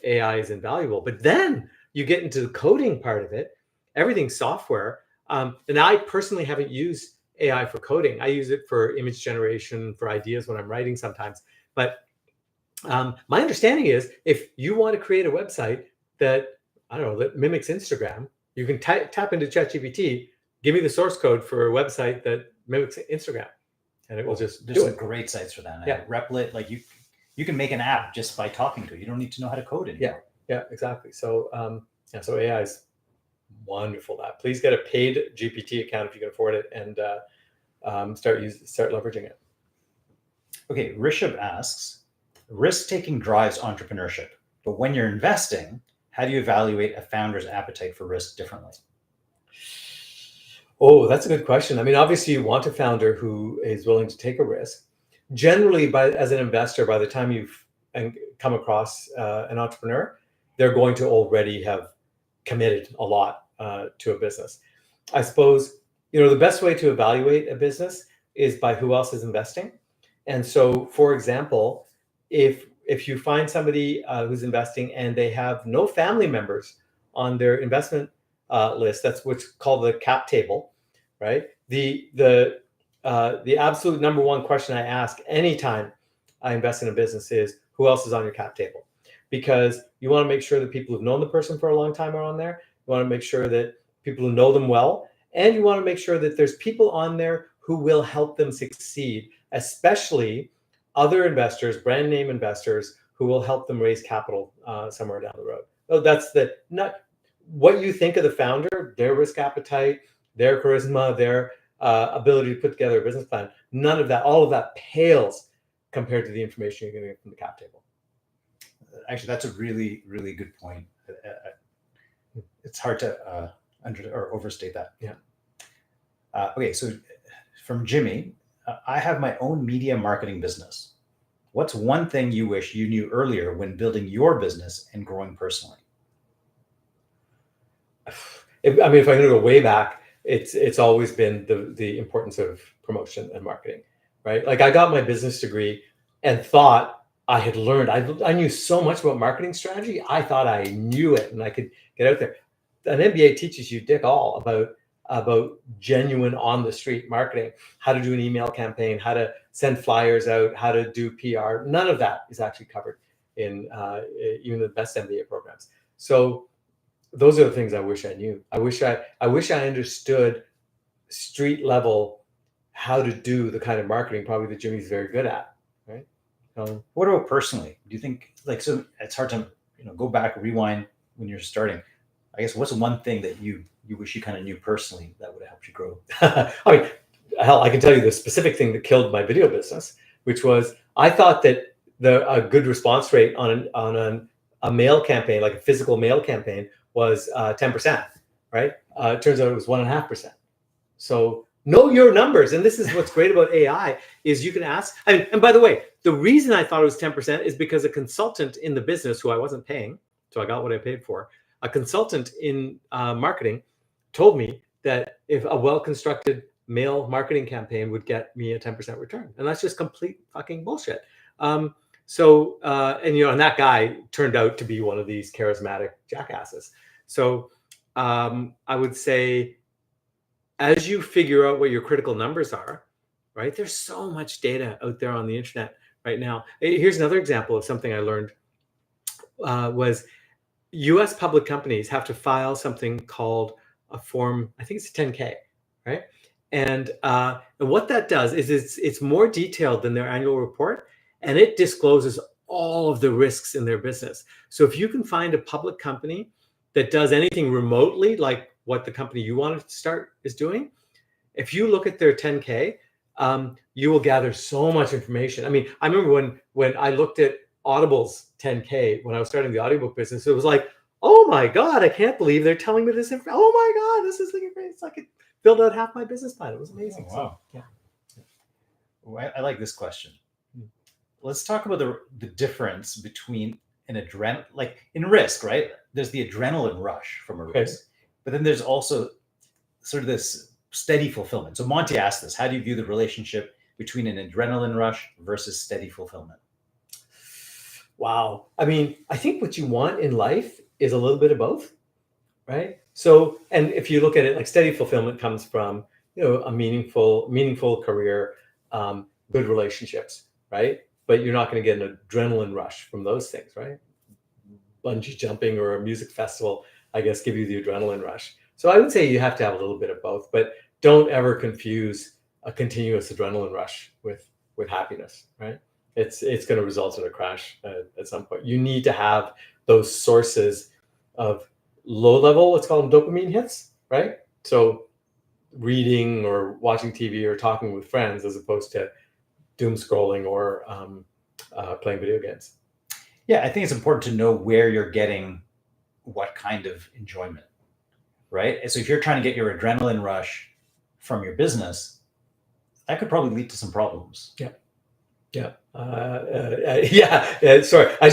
AI is invaluable. But then you get into the coding part of it, everything's software. And I personally haven't used AI for coding. I use it for image generation, for ideas when I'm writing sometimes. But my understanding is if you want to create a website that, I don't know, that mimics Instagram, you can tap into ChatGPT, give me the source code for a website that mimics Instagram, and it will just do it. There's some great sites for that. Yeah. Replit, like you can make an app just by talking to it. You don't need to know how to code it anymore. Yeah, exactly. So so AI is wonderful. Please get a paid GPT account if you can afford it, and start leveraging it. Okay, Rishabh asks, risk-taking drives entrepreneurship, but when you're investing, how do you evaluate a founder's appetite for risk differently? Oh, that's a good question. I mean, obviously you want a founder who is willing to take a risk. Generally, as an investor, by the time you've come across an entrepreneur, they're going to already have committed a lot to a business. I suppose, the best way to evaluate a business is by who else is investing. And so, for example, if you find somebody who's investing and they have no family members on their investment list, that's what's called the cap table, right? The absolute number one question I ask anytime I invest in a business is, who else is on your cap table? Because you want to make sure that people who've known the person for a long time are on there. You want to make sure that people who know them well, and you want to make sure that there's people on there who will help them succeed, especially other investors, brand name investors, who will help them raise capital somewhere down the road. So that's not what you think of the founder, their risk appetite, their charisma, their ability to put together a business plan. None of that, all of that pales compared to the information you're going to get from the cap table. Actually, that's a really, really good point. It's hard to overstate that. Yeah. Okay, so from Jimmy, I have my own media marketing business. What's one thing you wish you knew earlier when building your business and growing personally? If I'm going to go way back, it's always been the importance of promotion and marketing, right? Like I got my business degree and thought I had learned. I knew so much about marketing strategy. I thought I knew it and I could get out there. An MBA teaches you dick all about genuine on the street marketing, how to do an email campaign, how to send flyers out, how to do PR. None of that is actually covered in even the best MBA programs. So those are the things I wish I knew. I wish I understood street level how to do the kind of marketing probably that Jimmy's very good at, right? What about personally? Do you think so it's hard to go back, rewind when you're starting? I guess what's one thing that you wish you kind of knew personally that would have helped you grow? I mean, hell, I can tell you the specific thing that killed my video business, which was I thought that a good response rate on a mail campaign, like a physical mail campaign, was 10%, right? It turns out it was 1.5%. So Know your numbers. And this is what's great about AI is you can ask. And by the way, the reason I thought it was 10% is because a consultant in the business who I wasn't paying, so I got what I paid for, a consultant in marketing told me that if a well-constructed mail marketing campaign would get me a 10% return. And that's just complete fucking bullshit. And that guy turned out to be one of these charismatic jackasses. So I would say, as you figure out what your critical numbers are, right? There's so much data out there on the internet right now. Here's another example of something I learned was US public companies have to file something called a form, I think it's a 10K, right? And what that does is it's more detailed than their annual report, and it discloses all of the risks in their business. So if you can find a public company that does anything remotely like what the company you wanted to start is doing, if you look at their 10K, you will gather so much information. I mean, I remember when I looked at Audible's 10K when I was starting the audiobook business, it was like, oh my God, I can't believe they're telling me this information. Oh my God, this is like it's like it filled out half my business plan. It was amazing. Oh, wow. So, yeah. Well, I like this question. Let's talk about the difference between an adrenaline, like in risk, right? There's the adrenaline rush from a risk, but then there's also sort of this steady fulfillment. So Monty asked this: how do you view the relationship between an adrenaline rush versus steady fulfillment? Wow. I mean, I think what you want in life is a little bit of both, right? So, and if you look at it, like steady fulfillment comes from, a meaningful career, good relationships, right? But you're not going to get an adrenaline rush from those things, right? Bungee jumping or a music festival, I guess, give you the adrenaline rush. So I would say you have to have a little bit of both, but don't ever confuse a continuous adrenaline rush with happiness, right? It's going to result in a crash at some point. You need to have those sources of low level, let's call them dopamine hits, right? So reading or watching TV or talking with friends as opposed to doom scrolling or playing video games. Yeah, I think it's important to know where you're getting what kind of enjoyment, right? So if you're trying to get your adrenaline rush from your business, that could probably lead to some problems. Yeah. Sorry, I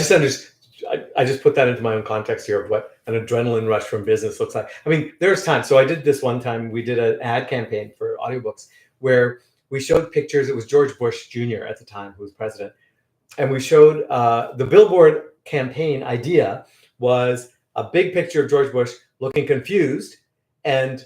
just put that into my own context here of what an adrenaline rush from business looks like. I mean, there's times. So I did this one time. We did an ad campaign for audiobooks where we showed pictures. It was George Bush Jr. at the time who was president, and we showed the billboard campaign idea was a big picture of George Bush looking confused, and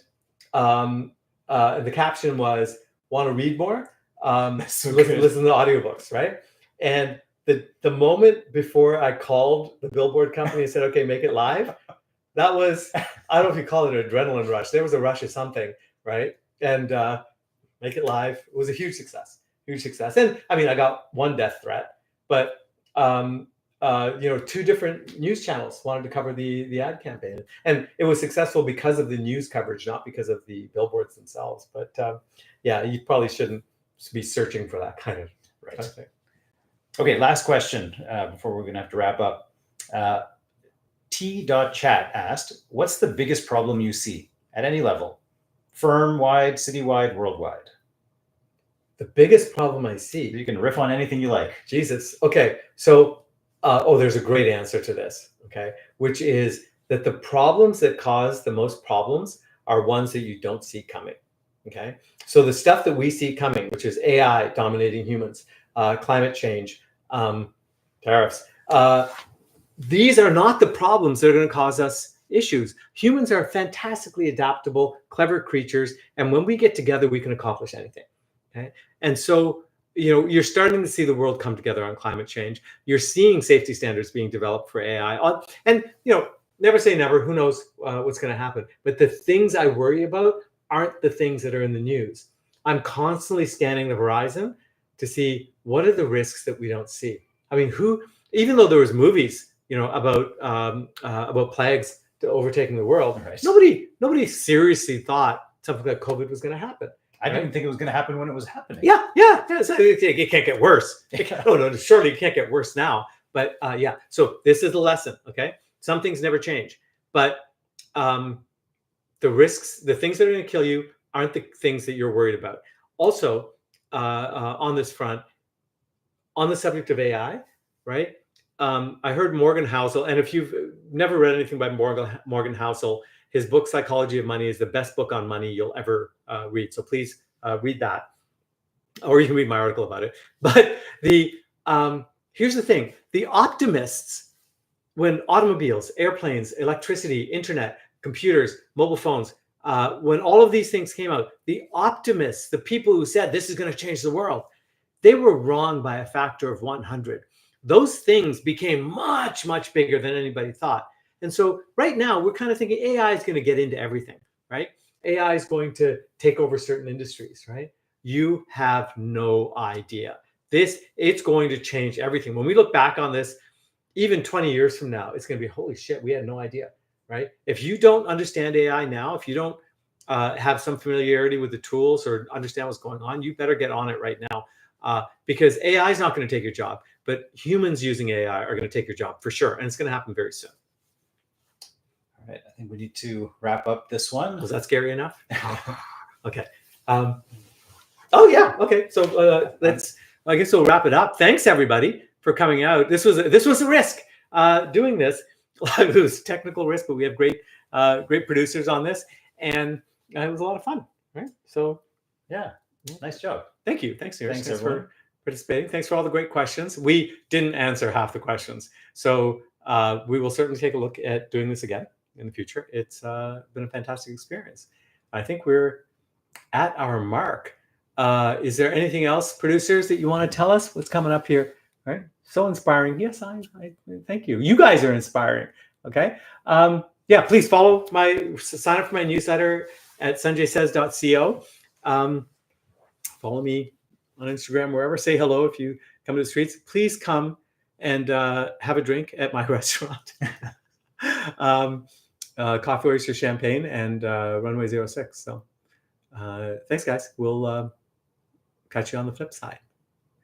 the caption was, "Want to read more? Listen to the audiobooks," right? And the moment before I called the billboard company and said, "Okay, make it live," that was, I don't know if you call it an adrenaline rush. There was a rush of something, right? And make it live. It was a huge success. And I mean, I got one death threat, but two different news channels wanted to cover the ad campaign, and it was successful because of the news coverage, not because of the billboards themselves. But you probably shouldn't be searching for that kind of thing. Okay, last question before we're going to have to wrap up. T.chat asked, what's the biggest problem you see at any level? Firm-wide, citywide, worldwide? The biggest problem I see? You can riff on anything you like. Jesus. Okay, so, there's a great answer to this, okay? Which is that the problems that cause the most problems are ones that you don't see coming, okay? So the stuff that we see coming, which is AI dominating humans, climate change, tariffs, these are not the problems that are going to cause us issues. Humans are fantastically adaptable, clever creatures, and when we get together, we can accomplish anything. Okay, and so you're starting to see the world come together on climate change. You're seeing safety standards being developed for AI, and never say never. Who knows what's going to happen? But the things I worry about aren't the things that are in the news. I'm constantly scanning the horizon to see what are the risks that we don't see. I mean, even though there was movies, about plagues overtaking the world, right, nobody seriously thought something like COVID was going to happen. I didn't think it was going to happen when it was happening. Yeah. So it can't get worse. No, surely it can't get worse now. But so this is the lesson. Okay, some things never change, but the risks, the things that are going to kill you, aren't the things that you're worried about. Also, on this front, on the subject of AI, right? I heard Morgan Housel, and if you've never read anything by Morgan Housel, his book Psychology of Money is the best book on money you'll ever read. So please read that, or you can read my article about it. But here's the thing: the optimists, when automobiles, airplanes, electricity, internet, computers, mobile phones, when all of these things came out, the optimists, the people who said this is going to change the world, they were wrong by a factor of 100. Those things became much, much bigger than anybody thought. And so right now we're kind of thinking AI is going to get into everything, right? AI is going to take over certain industries, right? You have no idea. It's going to change everything. When we look back on this, even 20 years from now, it's going to be, holy shit, we had no idea, right? If you don't understand AI now, if you don't have some familiarity with the tools or understand what's going on, you better get on it right now, because AI is not going to take your job, but humans using AI are going to take your job for sure. And it's going to happen very soon. All right. I think we need to wrap up this one. Was that scary enough? Okay. Oh, yeah. Okay. So I guess we'll wrap it up. Thanks, everybody, for coming out. This was a risk doing this. It was technical risk, but we have great producers on this, and it was a lot of fun, right? So yeah, nice job. Thank you. Thanks, Neeraj. Thanks for participating. Thanks for all the great questions. We didn't answer half the questions, so we will certainly take a look at doing this again in the future. It's been a fantastic experience. I think we're at our mark. Is there anything else, producers, that you want to tell us? What's coming up here? Right? So inspiring. Yes, I thank you. You guys are inspiring. Okay. Yeah, please sign up for my newsletter at sanjaysays.co. Follow me on Instagram, wherever. Say hello if you come to the streets. Please come and have a drink at my restaurant. Coffee, oyster, champagne, and runway 06. So thanks, guys. We'll catch you on the flip side.